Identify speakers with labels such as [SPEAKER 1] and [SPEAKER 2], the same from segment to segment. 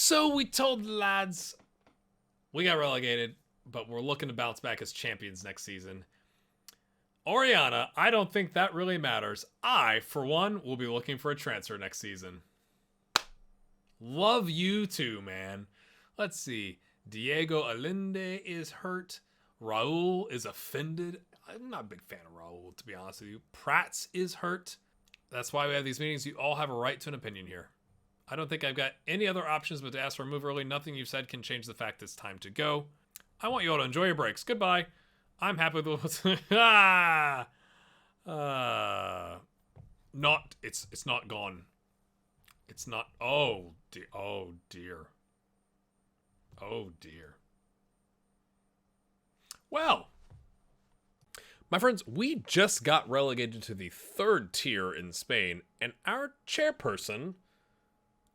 [SPEAKER 1] So we told the lads we got relegated, but we're looking to bounce back as champions next season. Oriana, I don't think that really matters. I, for one, will be looking for a transfer next season. Love you too, man. Let's see. Diego Allende is hurt. Raul is offended. I'm not a big fan of Raul, to be honest with you. Prats is hurt. That's why we have these meetings. You all have a right to an opinion here. I don't think I've got any other options but to ask for a move early. Nothing you've said can change the fact it's time to go. I want you all to enjoy your breaks. Goodbye. I'm happy with what's... It's not gone. It's not... Oh, dear. Oh, dear. Oh, dear. Well, my friends, we just got relegated to the 3rd tier in Spain, and our chairperson,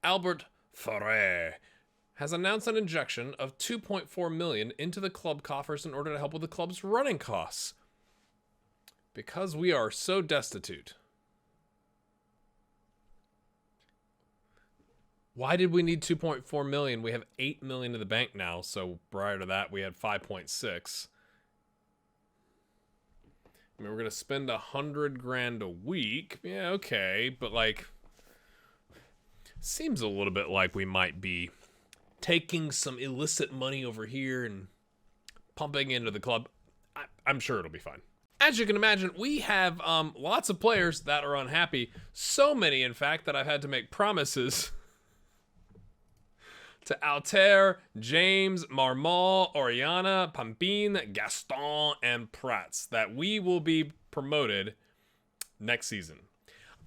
[SPEAKER 1] Albert Ferrer, has announced an injection of 2.4 million into the club coffers in order to help with the club's running costs. Because we are so destitute. Why did we need 2.4 million? We have 8 million in the bank now, so prior to that we had 5.6. I mean, we're going to spend 100 grand a week. Yeah, okay, but like, seems a little bit like we might be taking some illicit money over here and pumping into the club. I'm sure it'll be fine. As you can imagine, we have lots of players that are unhappy. So many, in fact, that I've had to make promises to Altair, James, Marmol, Oriana, Pampin, Gaston, and Prats that we will be promoted next season.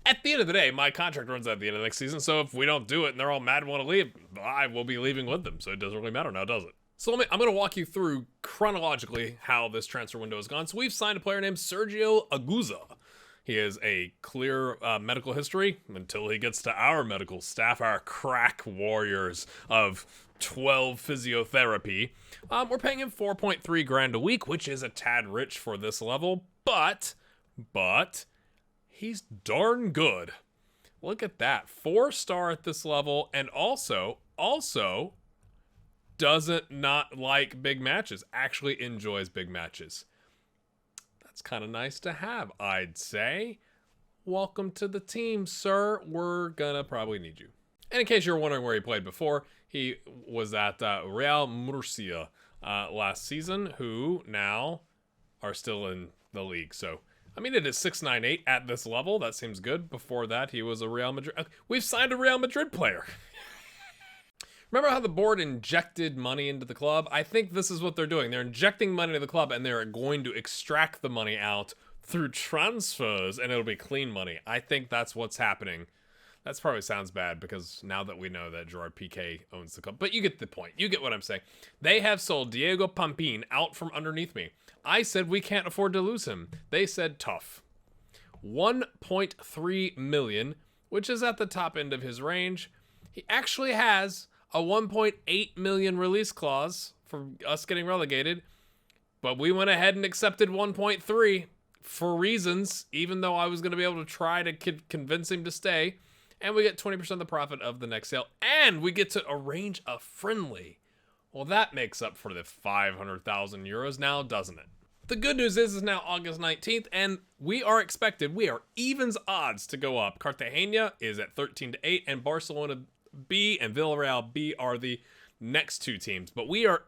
[SPEAKER 1] At the end of the day, my contract runs out at the end of the next season, so if we don't do it and they're all mad and want to leave, I will be leaving with them, so it doesn't really matter now, does it? So I'm going to walk you through chronologically how this transfer window has gone. So we've signed a player named Sergio Aguza. He has a clear medical history until he gets to our medical staff, our crack warriors of 12 physiotherapy. We're paying him 4.3 grand a week, which is a tad rich for this level, but he's darn good. Look at that. 4-star at this level, and also doesn't not like big matches, actually enjoys big matches. That's kind of nice to have, I'd say. Welcome to the team, sir. We're gonna probably need you. And in case you're wondering where he played before, he was at Real Murcia last season, who now are still in the league. So, I mean, it is 698 at this level. That seems good. Before that, he was a Real Madrid. We've signed a Real Madrid player. Remember how the board injected money into the club? I think this is what they're doing. They're injecting money into the club, and they're going to extract the money out through transfers, and it'll be clean money. I think that's what's happening. That probably sounds bad, because now that we know that Gerard Piqué owns the club. But you get the point. You get what I'm saying. They have sold Diego Pampin out from underneath me. I said we can't afford to lose him. They said tough. 1.3 million, which is at the top end of his range. He actually has a 1.8 million release clause for us getting relegated, but we went ahead and accepted 1.3 for reasons, even though I was going to be able to try to convince him to stay, and we get 20% of the profit of the next sale, and we get to arrange a friendly. Well, that makes up for the 500,000 euros now, doesn't it? The good news is now August 19th, and we are evens odds to go up. Cartagena is at 13-8, and Barcelona B and Villarreal B are the next two teams, but we are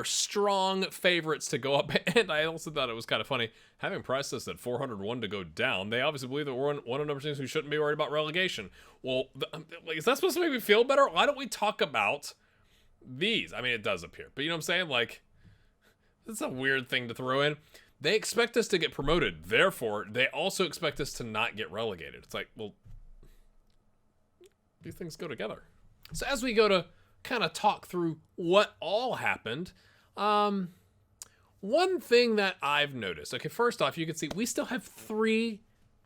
[SPEAKER 1] strong favorites to go up. And I also thought it was kind of funny having priced this at 401 to go down. They obviously believe that we're one of the teams who shouldn't be worried about relegation. Well, is that supposed to make me feel better? Why don't we talk about these? I mean, it does appear, but you know what I'm saying? Like, it's a weird thing to throw in. They expect us to get promoted, therefore they also expect us to not get relegated. It's like, well, these things go together. So as we go to kind of talk through what all happened, one thing that I've noticed, okay, first off, you can see we still have 3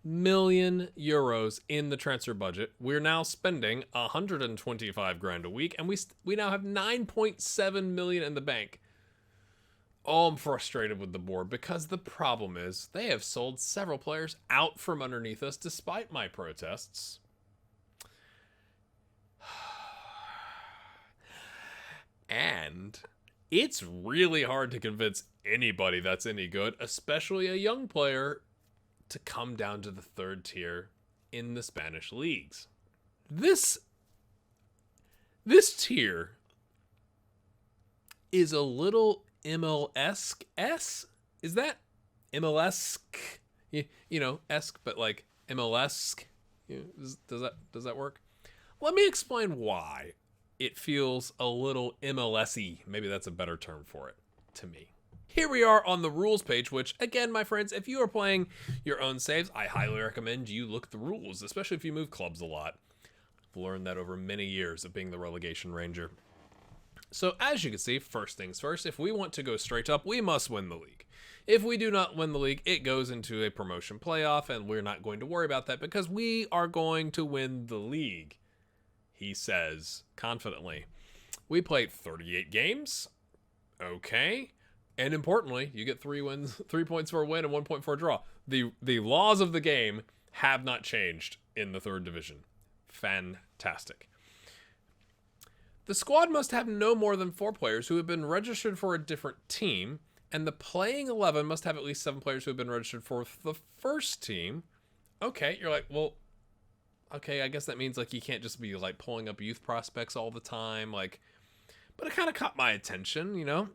[SPEAKER 1] million euros in the transfer budget. We're now spending 125 grand a week, and we now have 9.7 million in the bank. Oh, I'm frustrated with the board because the problem is they have sold several players out from underneath us despite my protests. And it's really hard to convince anybody that's any good, especially a young player, to come down to the third tier in the Spanish leagues. This tier is a little MLS-esque. Is that MLS-esque? You know, esque, but like MLS-esque. Does that work? Let me explain why it feels a little MLS-y. Maybe that's a better term for it to me. Here we are on the rules page, which, again, my friends, if you are playing your own saves, I highly recommend you look at the rules, especially if you move clubs a lot. I've learned that over many years of being the Relegation Ranger. So, as you can see, first things first, if we want to go straight up, we must win the league. If we do not win the league, it goes into a promotion playoff, and we're not going to worry about that because we are going to win the league, he says confidently. We played 38 games. Okay. And importantly, you get 3 wins, 3 points for a win and 1 point for a draw. The laws of the game have not changed in the third division. Fantastic. The squad must have no more than 4 players who have been registered for a different team, and the playing 11 must have at least 7 players who have been registered for the first team. Okay, you're like, well, okay, I guess that means like you can't just be like pulling up youth prospects all the time, like, but it kind of caught my attention, you know?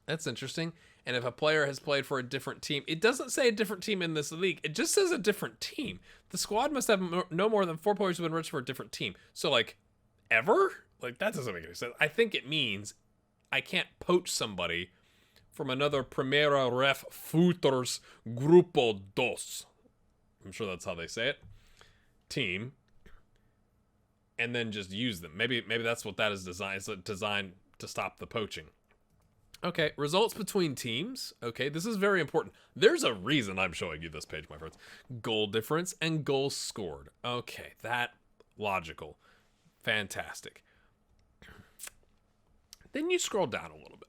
[SPEAKER 1] That's interesting. And if a player has played for a different team, it doesn't say a different team in this league. It just says a different team. The squad must have no more than 4 players who have been registered for a different team. So, like, ever? Like, that doesn't make any sense. I think it means I can't poach somebody from another Primera Ref Futures Grupo Dos. I'm sure that's how they say it. Team. And then just use them. Maybe that's what that is designed. It's designed to stop the poaching. Okay, results between teams. Okay, this is very important. There's a reason I'm showing you this page, my friends. Goal difference and goals scored. Okay, that logical. Fantastic. Then you scroll down a little bit.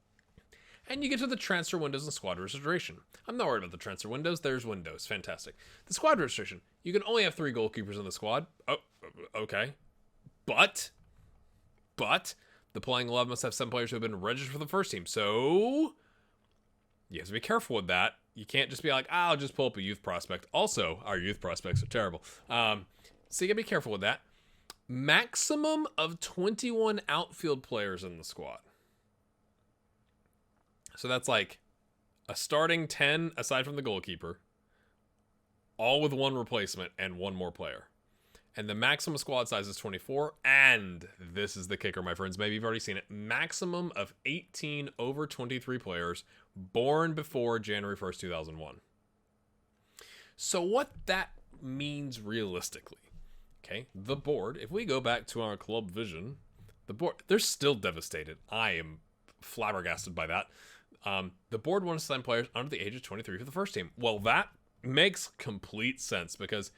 [SPEAKER 1] And you get to the transfer windows and squad registration. I'm not worried about the transfer windows. There's windows. Fantastic. The squad registration. You can only have 3 goalkeepers in the squad. Oh, okay. But the playing 11 must have 7 players who have been registered for the first team. So you have to be careful with that. You can't just be like, I'll just pull up a youth prospect. Also, our youth prospects are terrible. So you gotta be careful with that. Maximum of 21 outfield players in the squad. So that's like a starting 10 aside from the goalkeeper, all with 1 replacement and 1 more player. And the maximum squad size is 24. And this is the kicker, my friends. Maybe you've already seen it. Maximum of 18 over 23 players born before January 1st, 2001. So what that means realistically, okay, the board, if we go back to our club vision, the board, they're still devastated. I am flabbergasted by that. The board wants to sign players under the age of 23 for the first team. Well, that makes complete sense because,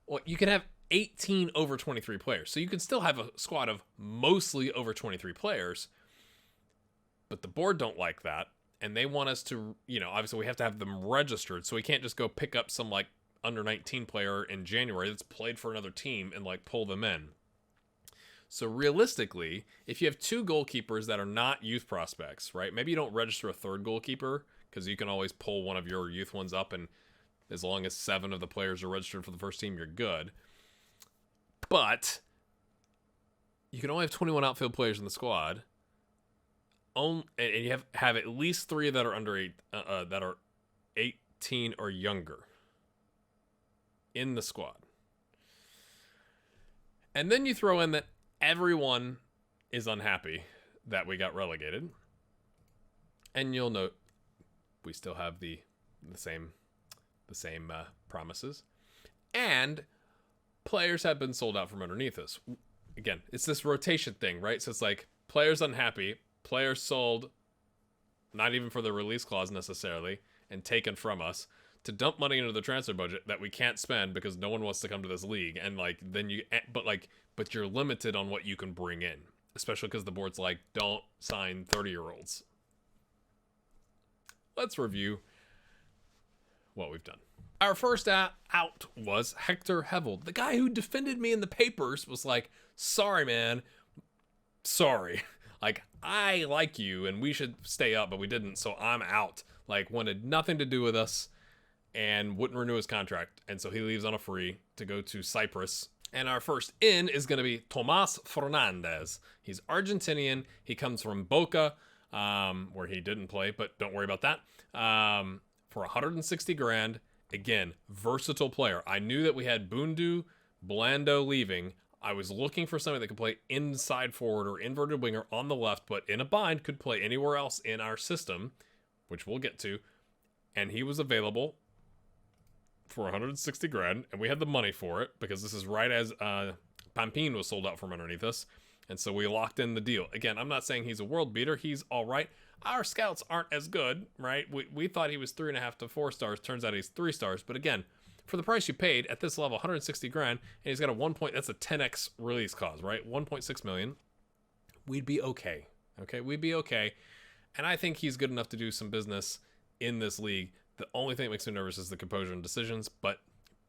[SPEAKER 1] well, you can have 18 over 23 players. So you can still have a squad of mostly over 23 players. But the board don't like that. And they want us to, you know, obviously we have to have them registered. So we can't just go pick up some like under 19 player in January that's played for another team and like pull them in. So realistically, if you have 2 goalkeepers that are not youth prospects, right? Maybe you don't register a 3rd goalkeeper because you can always pull one of your youth ones up, and as long as 7 of the players are registered for the first team, you're good. But you can only have 21 outfield players in the squad, and you have at least 3 that are under 18 or younger in the squad. And then you throw in that everyone is unhappy that we got relegated, and you'll note we still have the same promises, and players have been sold out from underneath us. Again, it's this rotation thing, right? So it's like players unhappy, players sold, not even for the release clause necessarily, and taken from us to dump money into the transfer budget that we can't spend because no one wants to come to this league. And like, then but you're limited on what you can bring in, especially because the board's like, don't sign 30-year-olds. Let's review what we've done. Our first out was Hector Hevel. The guy who defended me in the papers was like, sorry, man. Sorry. Like, I like you and we should stay up, but we didn't, so I'm out. Like, wanted nothing to do with us and wouldn't renew his contract. And so he leaves on a free to go to Cyprus. And our first in is going to be Tomas Fernandez. He's Argentinian. He comes from Boca, where he didn't play, but don't worry about that. For 160 grand. Again, versatile player. I knew that we had Bundu, Blando leaving. I was looking for somebody that could play inside forward or inverted winger on the left, but in a bind could play anywhere else in our system, which we'll get to. And he was available for 160 grand, and we had the money for it because this is right as Pampin was sold out from underneath us. And so we locked in the deal. Again, I'm not saying he's a world beater. He's all right. Our scouts aren't as good, right? We thought he was 3.5 to 4 stars. Turns out he's 3 stars. But again, for the price you paid at this level, 160 grand, and he's got a 1 point, that's a 10x release clause, right? 1.6 million. We'd be okay. Okay, we'd be okay. And I think he's good enough to do some business in this league. The only thing that makes me nervous is the composure and decisions, but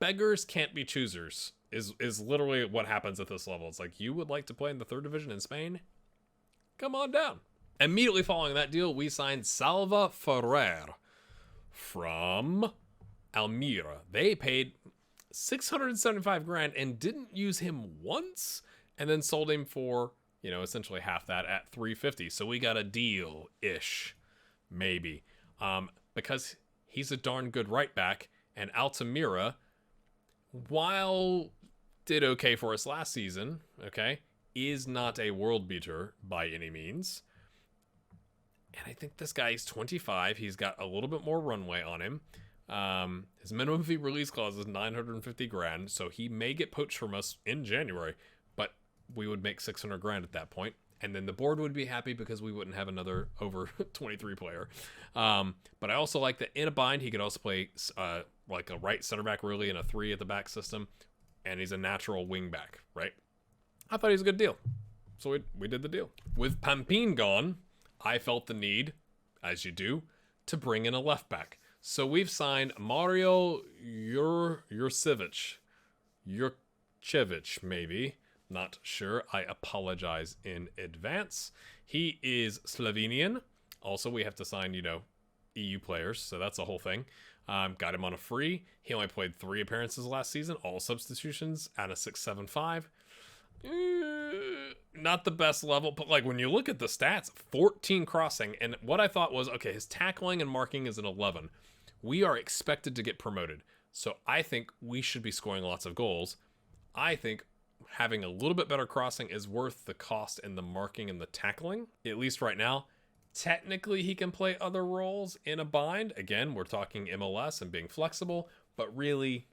[SPEAKER 1] beggars can't be choosers is literally what happens at this level. It's like, you would like to play in the 3rd division in Spain? Come on down. Immediately following that deal, we signed Salva Ferrer from Almira. They paid 675 grand and didn't use him once, and then sold him for, essentially half that at 350. So we got a deal-ish, maybe. Because he's a darn good right back, and Altamira, while did okay for us last season, okay, is not a world beater by any means. And I think this guy's 25. He's got a little bit more runway on him. His minimum fee release clause is 950 grand, so he may get poached from us in January, but we would make 600 grand at that point. And then the board would be happy because we wouldn't have another over 23 player. But I also like that in a bind, he could also play like a right center back, really, and a 3 at the back system. And he's a natural wing back, right? I thought he was a good deal. So we did the deal. With Pampin gone, I felt the need, as you do, to bring in a left back. So we've signed Mario Jurcevic, maybe. Not sure. I apologize in advance. He is Slovenian. Also, we have to sign, EU players, so that's a whole thing. Got him on a free. He only played 3 appearances last season, all substitutions at a 6.75. Not the best level, but like when you look at the stats, 14 crossing, and what I thought was, okay, his tackling and marking is an 11. We are expected to get promoted, so I think we should be scoring lots of goals. I think having a little bit better crossing is worth the cost in the marking and the tackling, at least right now. Technically, he can play other roles in a bind. Again, we're talking MLS and being flexible, but really,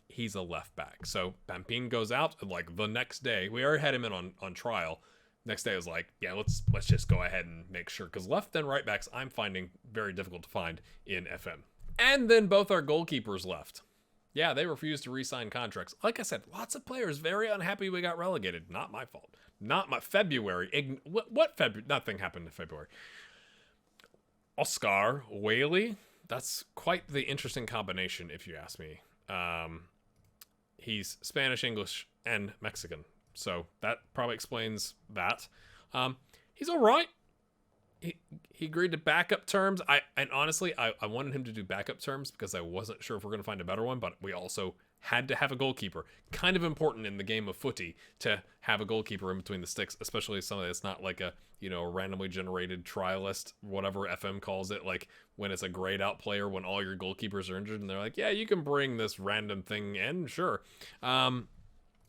[SPEAKER 1] he's a left back. So Pampin goes out, and like the next day, we already had him in on trial. Next day, I was like, yeah, let's just go ahead and make sure, because left and right backs I'm finding very difficult to find in FM. And then both our goalkeepers left. Yeah, they refused to re-sign contracts. Like I said, lots of players very unhappy we got relegated. Not my fault. Not my February. What February? Nothing happened in February. Oscar Whaley. That's quite the interesting combination, if you ask me. He's Spanish, English, and Mexican. So that probably explains that. He's all right. He agreed to backup terms. And honestly, I wanted him to do backup terms because I wasn't sure if we're going to find a better one, but we also had to have a goalkeeper. Kind of important in the game of footy to have a goalkeeper in between the sticks, especially something that's not like a randomly generated trialist, whatever FM calls it, like when it's a grayed out player when all your goalkeepers are injured and they're like, yeah, you can bring this random thing in, sure.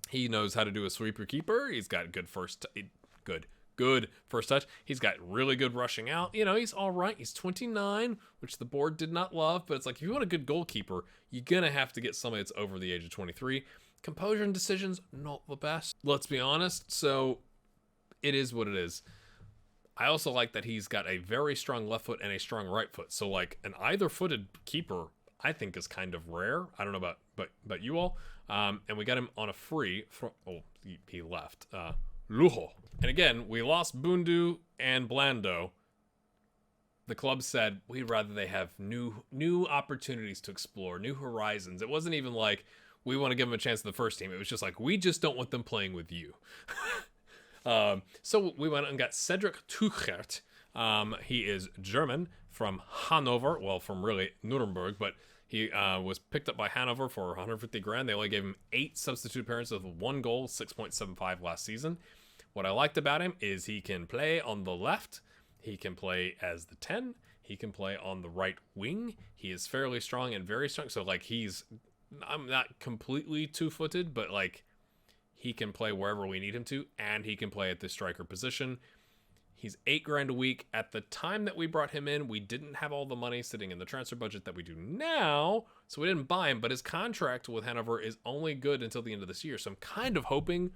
[SPEAKER 1] He knows how to do a sweeper keeper. He's got good first touch. He's got really good rushing out. He's all right. He's 29, which the board did not love, but it's like, if you want a good goalkeeper, you're going to have to get somebody that's over the age of 23. Composure and decisions, not the best. Let's be honest. So it is what it is. I also like that he's got a very strong left foot and a strong right foot. So like an either-footed keeper, I think is kind of rare. I don't know about you all. And we got him on a free. He left. Lujo. And again, we lost Bundu and Blando. The club said we'd rather they have new opportunities to explore, new horizons. It wasn't even like we want to give them a chance in the first team. It was just like, we just don't want them playing with you. So we went and got Cedric Tuchert. He is German from Hanover, well, from really Nuremberg, but he was picked up by Hanover for 150 grand. They only gave him 8 substitute appearances with 1 goal, 6.75 last season. What I liked about him is he can play on the left, he can play as the 10, he can play on the right wing. He is fairly strong and very strong, so like I'm not completely two-footed, but like he can play wherever we need him to, and he can play at the striker position. He's $8 grand a week. At the time that we brought him in, we didn't have all the money sitting in the transfer budget that we do now, so we didn't buy him, but his contract with Hanover is only good until the end of this year, so I'm kind of hoping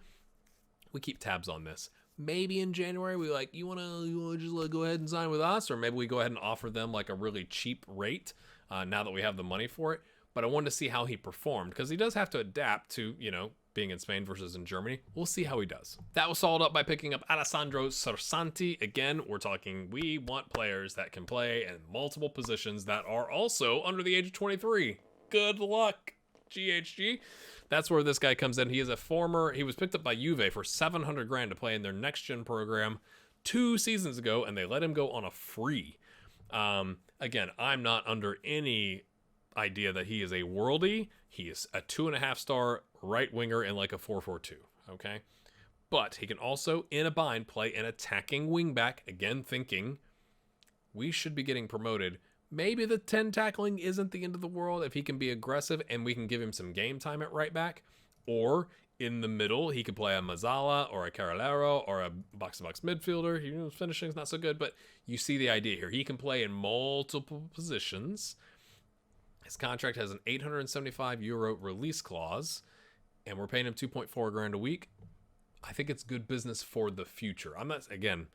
[SPEAKER 1] we keep tabs on this. Maybe in January we like, you wanna just like go ahead and sign with us, or maybe we go ahead and offer them like a really cheap rate now that we have the money for it. But I wanted to see how he performed, because he does have to adapt to, being in Spain versus in Germany. We'll see how he does. That was followed up by picking up Alessandro Sarsanti. Again, we're talking, we want players that can play in multiple positions that are also under the age of 23. Good luck, GHG. That's where this guy comes in. He was picked up by Juve for 700 grand to play in their next gen program 2 seasons ago, and they let him go on a free. Again, I'm not under any idea that he is a worldie. He is a 2.5 star right winger in like a 4-4-2. Okay. But he can also, in a bind, play an attacking wingback. Again, thinking we should be getting promoted. Maybe the 10 tackling isn't the end of the world if he can be aggressive and we can give him some game time at right back. Or in the middle, he could play a Mazzala or a Carolero or a box-to-box midfielder. His finishing's not so good, but you see the idea here. He can play in multiple positions. His contract has an €875 release clause, and we're paying him 2.4 grand a week. I think it's good business for the future. You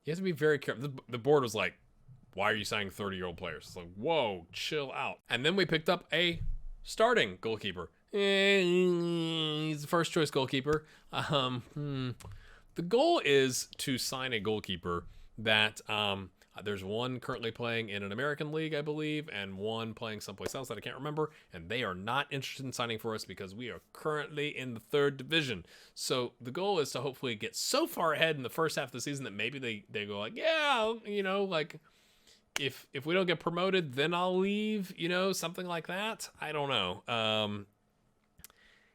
[SPEAKER 1] have to be very careful. The board was like, why are you signing 30-year-old players? It's like, whoa, chill out. And then we picked up a starting goalkeeper. He's the first choice goalkeeper. The goal is to sign a goalkeeper that there's one currently playing in an American league, I believe, and one playing someplace else that I can't remember, and they are not interested in signing for us because we are currently in the 3rd division. So the goal is to hopefully get so far ahead in the first half of the season that maybe they go like, yeah, like if we don't get promoted, then I'll leave, something like that. I don't know.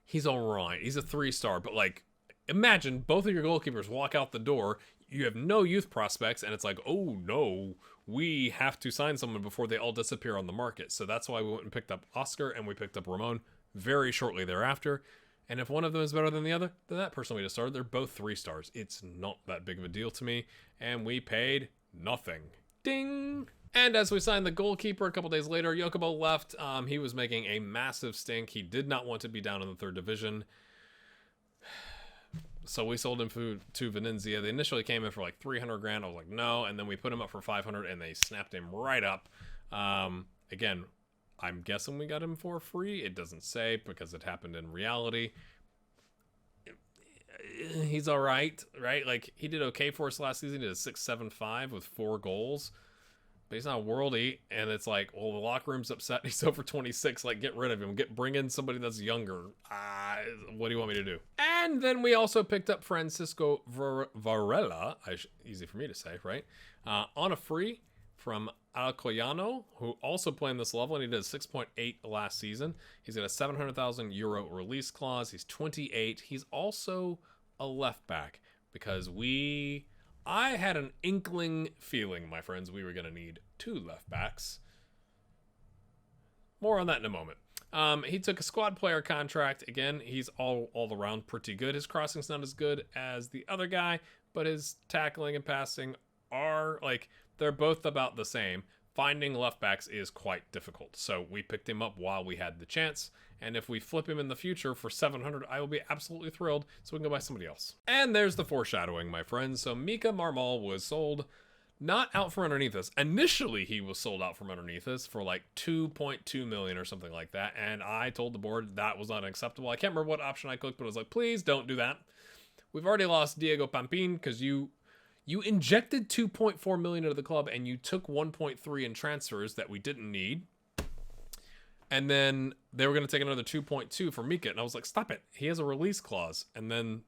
[SPEAKER 1] He's all right. He's a 3-star, but like, imagine both of your goalkeepers walk out the door. You have no youth prospects, and it's like, oh no, we have to sign someone before they all disappear on the market. So that's why we went and picked up Oscar, and we picked up Ramon very shortly thereafter. And if one of them is better than the other, then that person we just started, they're both 3 stars. It's not that big of a deal to me, and we paid nothing. Ding! And as we signed the goalkeeper a couple days later, Yokobo left. He was making a massive stink. He did not want to be down in the 3rd division. So we sold him to Venezia. They initially came in for like 300 grand. I was like, no. And then we put him up for 500 and they snapped him right up. Again, I'm guessing we got him for free. It doesn't say because it happened in reality. He's all right? Like, he did okay for us last season. He did a 6.75 with 4 goals. But he's not worldy, and it's like, well, the locker room's upset. He's over 26. Like, get rid of him. Bring in somebody that's younger. What do you want me to do? And then we also picked up Francisco Varela. Easy for me to say, right? On a free from Alcoyano, who also played this level, and he did a 6.8 last season. He's got a €700,000 release clause. He's 28. He's also a left back because I had an inkling feeling, my friends, we were going to need 2 left backs. More on that in a moment. He took a squad player contract. Again, he's all around pretty good. His crossing's not as good as the other guy, but his tackling and passing are, like, they're both about the same. Finding left backs is quite difficult. So we picked him up while we had the chance. And if we flip him in the future for 700, I will be absolutely thrilled, so we can go buy somebody else. And there's the foreshadowing, my friends. So Mika Marmal was sold not out from underneath us. Initially, he was sold out from underneath us for like 2.2 million or something like that. And I told the board that was unacceptable. I can't remember what option I clicked, but I was like, please don't do that. We've already lost Diego Pampin because you injected 2.4 million into the club and you took 1.3 in transfers that we didn't need. And then they were going to take another 2.2 for Mika. And I was like, stop it. He has a release clause. And then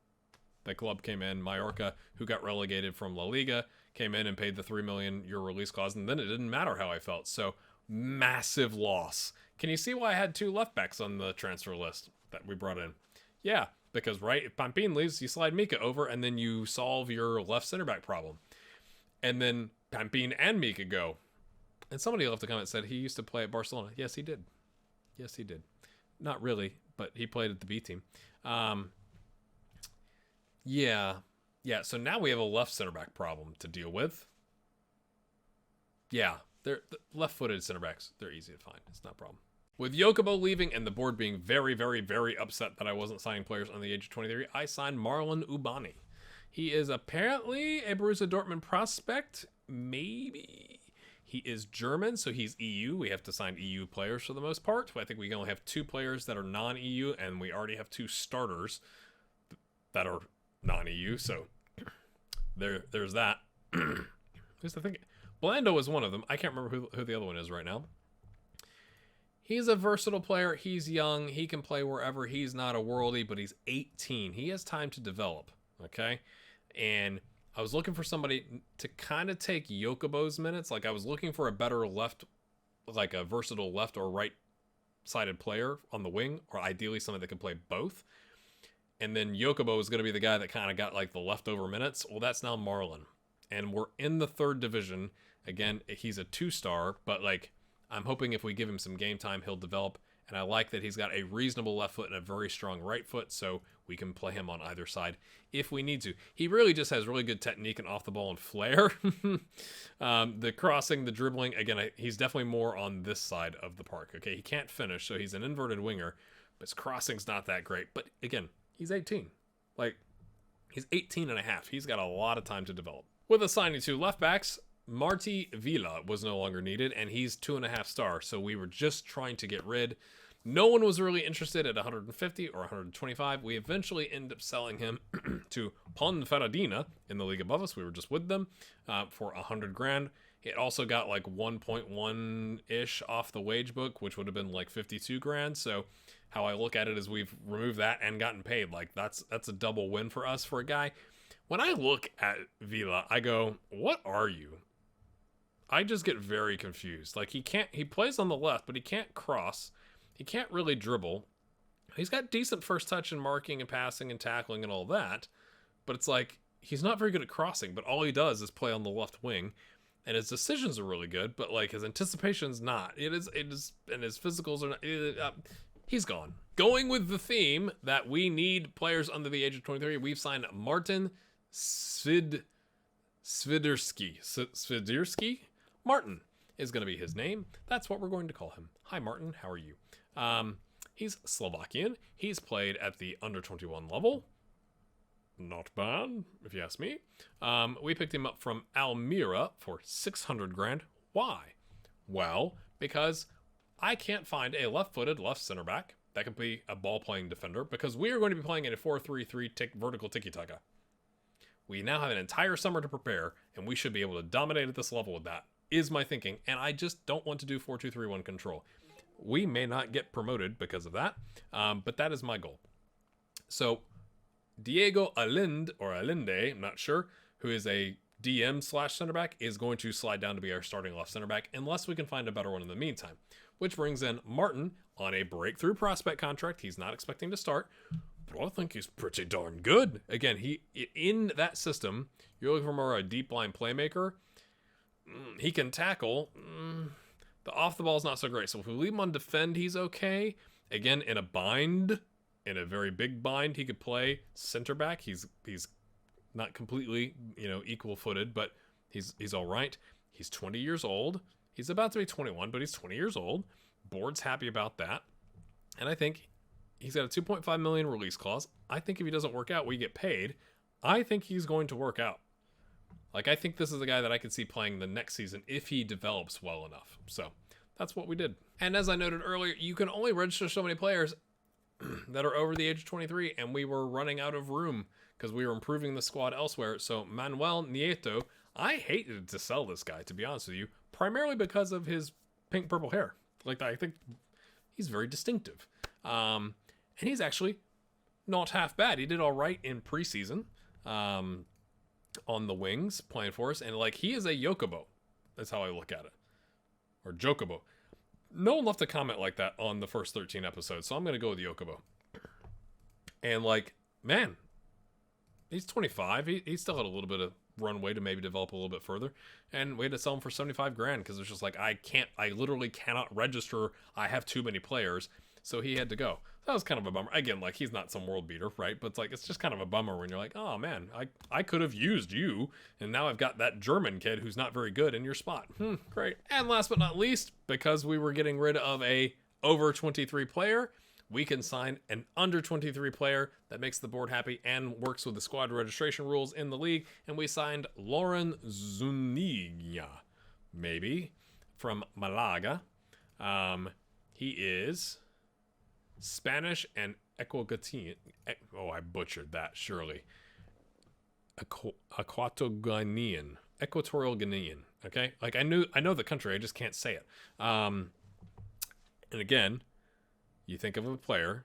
[SPEAKER 1] The club came in. Mallorca, who got relegated from La Liga, came in and paid the €3 million release clause, and then it didn't matter how I felt. So, massive loss. Can you see why I had 2 left backs on the transfer list that we brought in? Yeah, because, right, if Pampin leaves, you slide Mika over, and then you solve your left center back problem. And then Pampin and Mika go. And somebody left a comment that said he used to play at Barcelona. Yes, he did. Yes, he did. Not really, but he played at the B team. Yeah, so now we have a left center back problem to deal with. Yeah, they're left-footed center backs. They're easy to find. It's not a problem. With Yokobo leaving and the board being very, very, very upset that I wasn't signing players under the age of 23, I signed Marlon Ubani. He is apparently a Borussia Dortmund prospect. Maybe. He is German, so he's EU. We have to sign EU players for the most part. I think we only have 2 players that are non-EU, and we already have 2 starters that are non-EU, so there's that. Who's the thing? Blando is one of them. I can't remember who the other one is right now. He's a versatile player. He's young. He can play wherever. He's not a worldie, but he's 18. He has time to develop, okay? And I was looking for somebody to kind of take Yokobo's minutes. Like, I was looking for a better left, like a versatile left or right-sided player on the wing, or ideally somebody that could play both. And then Yokobo was going to be the guy that kind of got like the leftover minutes. Well, that's now Marlon. And we're in the 3rd division. Again, he's a 2-star, but like, I'm hoping if we give him some game time, he'll develop. And I like that he's got a reasonable left foot and a very strong right foot, so we can play him on either side if we need to. He really just has really good technique and off the ball and flair. The crossing, the dribbling, again, he's definitely more on this side of the park. Okay, he can't finish, so he's an inverted winger, but his crossing's not that great. But again, he's 18. Like, he's 18 and a half. He's got a lot of time to develop. With assigning 2 left backs, Marti Villa was no longer needed, and he's 2.5 star, so we were just trying to get rid. No one was really interested at 150 or 125. We eventually ended up selling him to Ponferradina in the league above us. We were just with them for 100 grand. It also got like 1.1-ish off the wage book, which would have been like 52 grand. So how I look at it is we've removed that and gotten paid. Like, that's a double win for us for a guy. When I look at Villa, I go, what are you? I just get very confused. Like, he plays on the left, but he can't cross. He can't really dribble. He's got decent first touch and marking and passing and tackling and all that. But it's like, he's not very good at crossing, but all he does is play on the left wing. And his decisions are really good, but like his anticipation's not. It is, and his physicals are not. He's gone. Going with the theme that we need players under the age of 23, we've signed Martin Sviderski. Martin is going to be his name. That's what we're going to call him. Hi, Martin. How are you? He's Slovakian. He's played at the under 21 level. Not bad, if you ask me. We picked him up from Almira for 600 grand. Why? Well, because I can't find a left-footed left center back that can be a ball-playing defender, because we are going to be playing in a 4-3-3 vertical tiki-taka. We now have an entire summer to prepare, and we should be able to dominate at this level with that, is my thinking. And I just don't want to do 4-2-3-1 control. We may not get promoted because of that, but that is my goal. So Diego Allende, I'm not sure, who is a DM / center back, is going to slide down to be our starting left center back unless we can find a better one in the meantime. Which brings in Martin on a breakthrough prospect contract. He's not expecting to start, but I think he's pretty darn good. Again, he in that system, you're looking for more a deep line playmaker. He can tackle. The off the ball is not so great. So if we leave him on defend, he's okay. Again, in a bind, in a very big bind, he could play center back. He's not completely, equal footed, but he's all right. He's 20 years old. He's about to be 21, but he's 20 years old. Board's happy about that. And I think he's got a 2.5 million release clause. I think if he doesn't work out, we get paid. I think he's going to work out. Like, I think this is a guy that I could see playing the next season if he develops well enough. So that's what we did. And as I noted earlier, you can only register so many players that are over the age of 23, and we were running out of room because we were improving the squad elsewhere. So Manuel Nieto, I hated to sell this guy, to be honest with you, primarily because of his pink-purple hair. Like, I think he's very distinctive. And he's actually not half bad. He did all right in preseason on the wings playing for us. And like, he is a Yokobo. That's how I look at it. Or Jokobo. No one left a comment like that on the first 13 episodes, so I'm going to go with Yokobo. And like, man, he's 25. He still had a little bit of runway to maybe develop a little bit further. And we had to sell him for 75 grand because it's just like, I literally cannot register. I have too many players. So he had to go. That was kind of a bummer. Again, like, he's not some world beater, right? But it's like, it's just kind of a bummer when you're like, oh man, I could have used you. And now I've got that German kid who's not very good in your spot. Great. And last but not least, because we were getting rid of a over 23 player, we can sign an under 23 player that makes the board happy and works with the squad registration rules in the league. And we signed Lauren Zuniga, maybe, from Malaga. He is Spanish and Ecuadorian. Oh, I butchered that, surely. Equatorial Guinean. Okay? Like, I know the country, I just can't say it. And again, you think of a player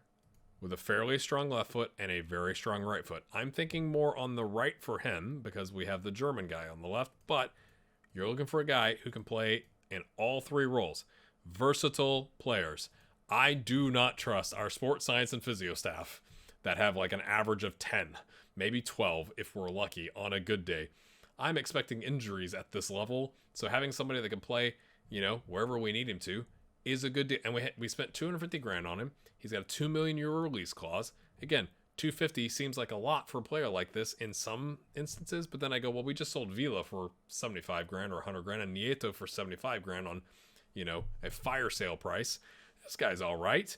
[SPEAKER 1] with a fairly strong left foot and a very strong right foot. I'm thinking more on the right for him because we have the German guy on the left, but you're looking for a guy who can play in all three roles. Versatile players. I do not trust our sports science and physio staff that have like an average of 10, maybe 12 if we're lucky on a good day. I'm expecting injuries at this level, so having somebody that can play, wherever we need him to is a good deal. And we spent 250 grand on him. He's got a 2 million euro release clause. Again, 250 seems like a lot for a player like this in some instances, but then I go, well, we just sold Vila for 75 grand or 100 grand and Nieto for 75 grand on, a fire sale price. This guy's all right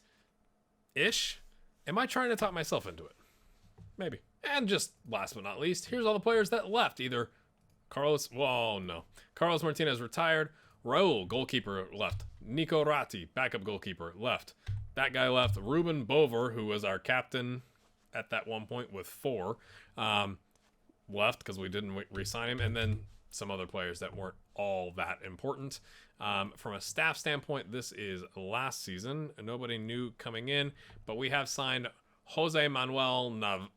[SPEAKER 1] ish. Am I trying to talk myself into it? Maybe. And just last but not least, here's all the players that left. Either Carlos Martinez retired, Raul, goalkeeper, left. Nico Ratti, backup goalkeeper, left. That guy left. Ruben Bover, who was our captain at that one point with 4, left because we didn't re-sign him. And then some other players that weren't all that important. From a staff standpoint, this is last season. Nobody new coming in, but we have signed Jose Manuel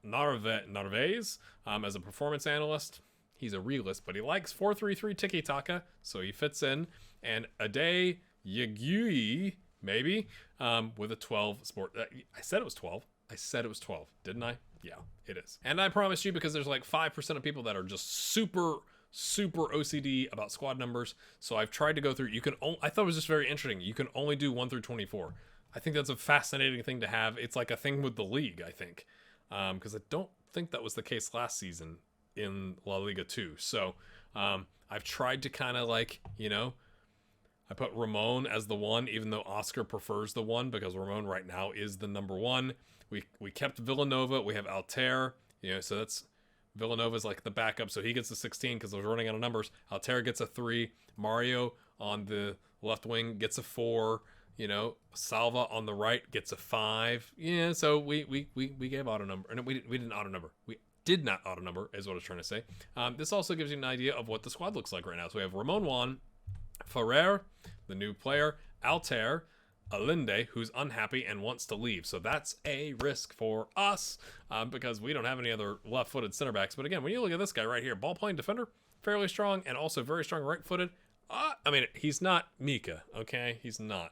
[SPEAKER 1] Narvaez as a performance analyst. He's a realist, but he likes 4-3-3 tiki-taka, so he fits in. And Ade Yagui, maybe, with a 12 sport. I said it was 12. Didn't I? Yeah, it is. And I promise you, because there's like 5% of people that are just super OCD about squad numbers. So I've tried to go through. I thought it was just very interesting. You can only do 1 through 24. I think that's a fascinating thing to have. It's like a thing with the league, I think. Because I don't think that was the case last season in La Liga 2. So I've tried to kind of like, I put Ramon as the 1, even though Oscar prefers the 1, because Ramon right now is the number 1. We kept Villanova. We have Altair, so that's Villanova's like the backup, so he gets a 16 because I was running out of numbers. Altair gets a 3. Mario on the left wing gets a 4. Salva on the right gets a 5. Yeah, so we gave auto number. No, we didn't auto number. We did not auto number, is what I was trying to say. This also gives you an idea of what the squad looks like right now. So we have Ramon Juan, Ferrer, the new player, Altair, Alinde, who's unhappy and wants to leave. So that's a risk for us because we don't have any other left-footed center backs. But again, when you look at this guy right here, ball-playing defender, fairly strong and also very strong right-footed. He's not Mika, okay? He's not.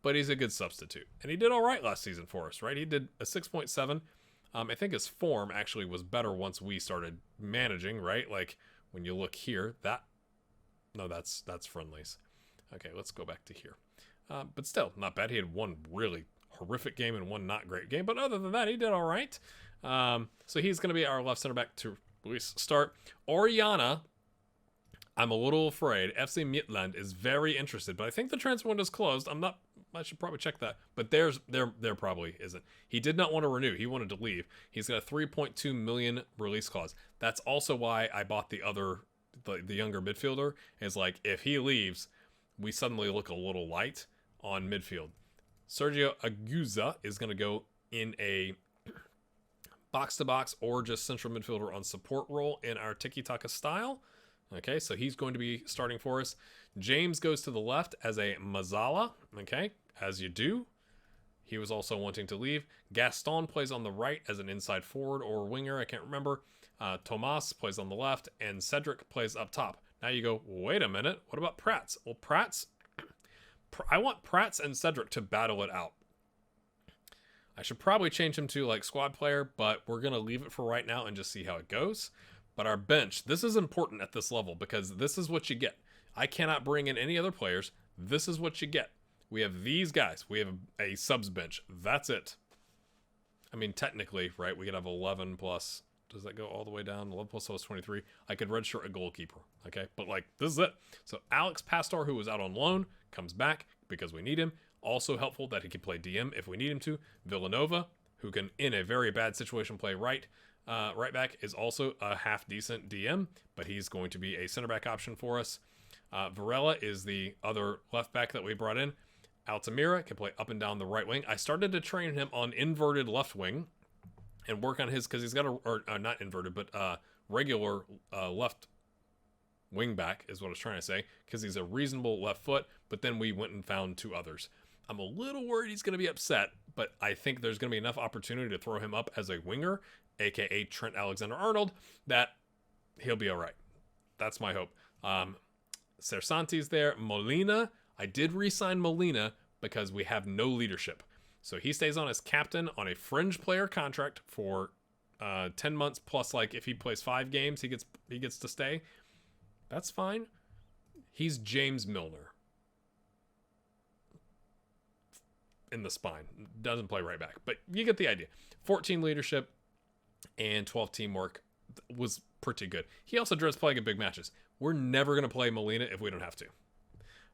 [SPEAKER 1] But he's a good substitute. And he did all right last season for us, right? He did a 6.7. I think his form actually was better once we started managing, right? Like, when you look here, that's friendlies. Okay, let's go back to here. But still, not bad. He had one really horrific game and one not great game. But other than that, he did all right. So he's going to be our left center back to start. Oriana, I'm a little afraid. FC Midland is very interested. But I think the transfer window's closed. I should probably check that. But there probably isn't. He did not want to renew. He wanted to leave. He's got a 3.2 million release clause. That's also why I bought the younger midfielder. Is like, if he leaves, we suddenly look a little light on midfield. Sergio Aguza is going to go in a box-to-box or just central midfielder on support role in our tiki-taka style. Okay, so he's going to be starting for us. James goes to the left as a Mazzala. Okay, as you do. He was also wanting to leave. Gaston plays on the right as an inside forward or winger. I can't remember. Tomas plays on the left, and Cedric plays up top. Now you go, wait a minute. What about Prats? Well, I want Prats and Cedric to battle it out. I should probably change him to like squad player, but we're going to leave it for right now and just see how it goes. But our bench, this is important at this level because this is what you get. I cannot bring in any other players. This is what you get. We have these guys. We have a subs bench. That's it. I mean, technically, right, we could have 11 plus. Does that go all the way down? 11 plus 23. I could redshirt a goalkeeper, okay? But, like, this is it. So, Alex Pastor, who was out on loan, comes back because we need him. Also helpful that he can play DM if we need him to. Villanova, who can, in a very bad situation, play right back, is also a half-decent DM, but he's going to be a center back option for us. Varela is the other left back that we brought in. Altamira can play up and down the right wing. I started to train him on inverted left wing and work on his because he's got not inverted, but regular left wing back is what I was trying to say because he's a reasonable left foot, but then we went and found two others. I'm a little worried he's going to be upset, but I think there's going to be enough opportunity to throw him up as a winger, aka Trent Alexander-Arnold, that he'll be all right. That's my hope. Cersanti's there. Molina, I did re-sign Molina because we have no leadership. So he stays on as captain on a fringe player contract for 10 months plus, like if he plays 5 games, he gets to stay. That's fine. He's James Milner in the spine. Doesn't play right back, but you get the idea. 14 leadership and 12 teamwork was pretty good. He also dreads playing in big matches. We're never going to play Molina if we don't have to.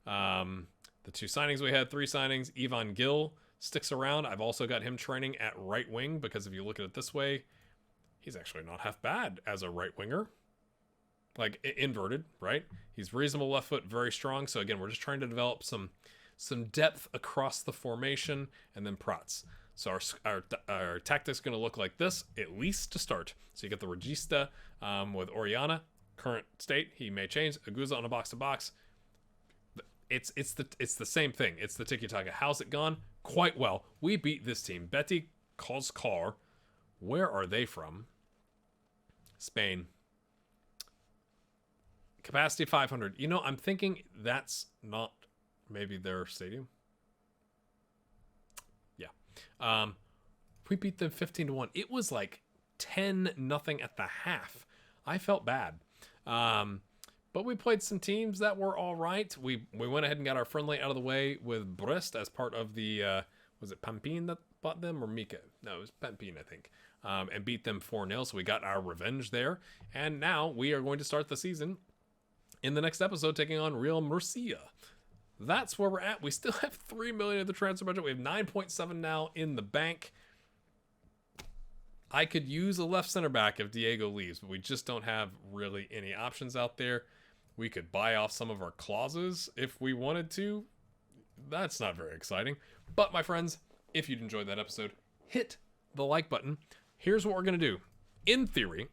[SPEAKER 1] The 2 signings we had, 3 signings. Ivan Gill sticks around. I've also got him training at right wing because if you look at it this way, he's actually not half bad as a right winger. Like inverted, right? He's reasonable left foot, very strong. So again, we're just trying to develop some depth across the formation, and then Prats. So our tactics going to look like this, at least to start. So you get the Regista with Oriana, current state. He may change. Aguza on a box-to-box. It's the same thing. It's the tiki-taka. How's it gone? Quite well. We beat this team. Betty Kozkar. Where are they from? Spain. Capacity 500. You know, I'm thinking that's not maybe their stadium. Yeah. We beat them 15-1. It was like 10-0 at the half. I felt bad. But we played some teams that were all right. We went ahead and got our friendly out of the way with Brest as part of the, was it Pampin that bought them or Mika? No, it was Pampin, I think. And beat them 4-0. So we got our revenge there. And now we are going to start the season in the next episode taking on Real Murcia. That's where we're at. We still have 3 million of the transfer budget. We have 9.7 now in the bank. I could use a left center back if Diego leaves, but we just don't have really any options out there. We could buy off some of our clauses if we wanted to. That's not very exciting. But my friends, if you'd enjoyed that episode, hit the like button. Here's what we're going to do. In theory,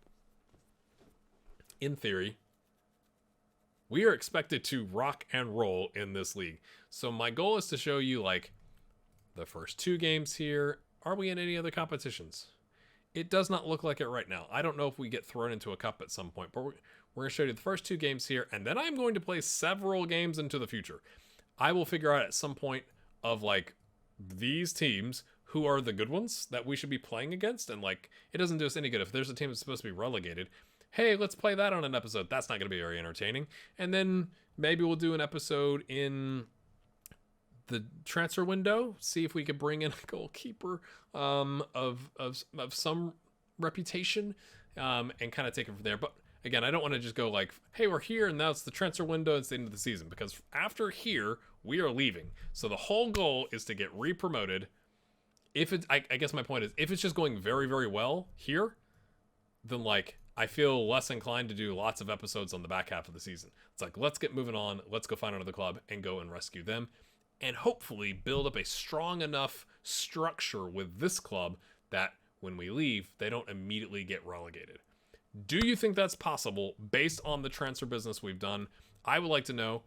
[SPEAKER 1] we are expected to rock and roll in this league. So my goal is to show you like the first 2 games here. Are we in any other competitions? It does not look like it right now. I don't know if we get thrown into a cup at some point, but we're going to show you the first 2 games here, and then I'm going to play several games into the future. I will figure out at some point of like these teams who are the good ones that we should be playing against, and like it doesn't do us any good if there's a team that's supposed to be relegated. Hey, let's play that on an episode. That's not going to be very entertaining. And then maybe we'll do an episode in the transfer window, see if we could bring in a goalkeeper of some reputation and kind of take it from there. But again, I don't want to just go like, hey, we're here and now it's the transfer window, it's the end of the season, because after here we are leaving. So the whole goal is to get re-promoted. If it's, I guess my point is, if it's just going very, very well here, then like I feel less inclined to do lots of episodes on the back half of the season. It's like, let's get moving on. Let's go find another club and go and rescue them. And hopefully build up a strong enough structure with this club that when we leave, they don't immediately get relegated. Do you think that's possible based on the transfer business we've done? I would like to know.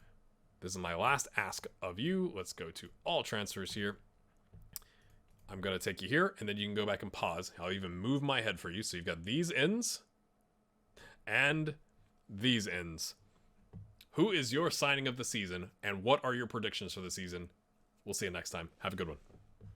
[SPEAKER 1] This is my last ask of you. Let's go to all transfers here. I'm going to take you here, and then you can go back and pause. I'll even move my head for you. So you've got these ends and these ends. Who is your signing of the season, and what are your predictions for the season? We'll see you next time. Have a good one.